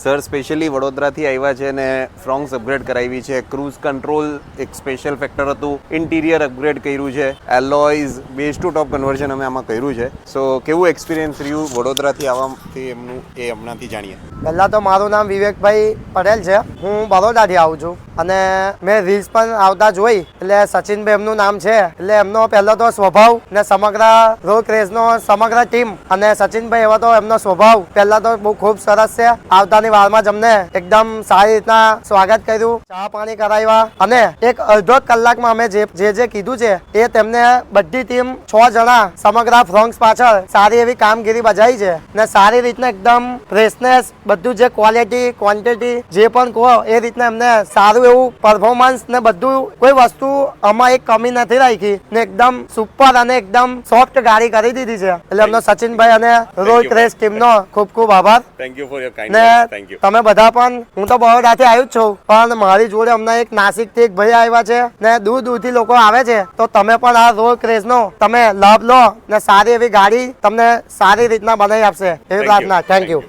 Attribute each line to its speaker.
Speaker 1: Sir specially વડોદરાથી આવ્યા છે ને ફ્રોન્ક્સ અપગ્રેડ કરાવી છે. ક્રૂઝ કંટ્રોલ એક સ્પેશિયલ ફેક્ટર હતું. ઇન્ટિરિયર અપગ્રેડ કર્યું છે. એલોયઝ બેઝ ટુ ટોપ કન્વર્ઝન અમે આમાં કર્યું છે. સો કેવું એક્સપિરિયન્સ રહ્યું વડોદરાથી આવવાથી એમનું એ હમણાંથી જાણીએ.
Speaker 2: પહેલાં તો મારું નામ વિવેકભાઈ પટેલ છે. હું બરોડાથી આવું છું અને મેં રીલ્સ પણ આવતા જોઈ એટલે સચિનભાઈ એમનું નામ છે એટલે એમનો પહેલો તો સ્વભાવ ને સમગ્ર રોડ રેસનો સમગ્ર ટીમ અને સચિનભાઈ એવો તો એમનો સ્વભાવ પહેલા તો બહુ ખૂબ સરસ છે. આવતાની વારમાં જ અમને એકદમ સારી રીતના સ્વાગત કર્યું, ચા પાણી કરાવ્યા અને એક અડધો કલાકમાં અમે જે કીધું છે એ તેમને બધી ટીમ 6 જણા સમગ્ર ફ્રોન્ક્સ પાછળ સારી એવી કામગીરી બજાવી છે ને સારી રીતના એકદમ ફ્રેશનેસ બધું જે ક્વોલિટી ક્વોન્ટિટી જે પણ કહો એ રીતના એમને સારું એવું પરફોર્મન્સ ને બધું કોઈ વસ્તુ આમાં એક કમી નથી રાખી ને એકદમ સુપર અને એકદમ સોફ્ટ ગાડી કરી દીધી છે એટલે એમનો સચિનભાઈ અને રોડ રેસ ટીમનો ખૂબ ખૂબ આભાર.
Speaker 1: થેન્ક યુ ફોર યોર
Speaker 2: ને
Speaker 1: કાઇન્ડનેસ. Thank you.
Speaker 2: તમે બધા પણ હું તો બરોડાથી આવ્યું જ છું પણ મારી જોડે હમણાં એક નાસિકથી એક ભાઈ આવ્યા છે ને દૂર દૂરથી લોકો આવે છે તો તમે પણ આ રોડ રેસનો તમે લાભ લો ને સારી એવી ગાડી તમને સારી રીતના બનાવી આપશે એવી પ્રાર્થના. Thank you.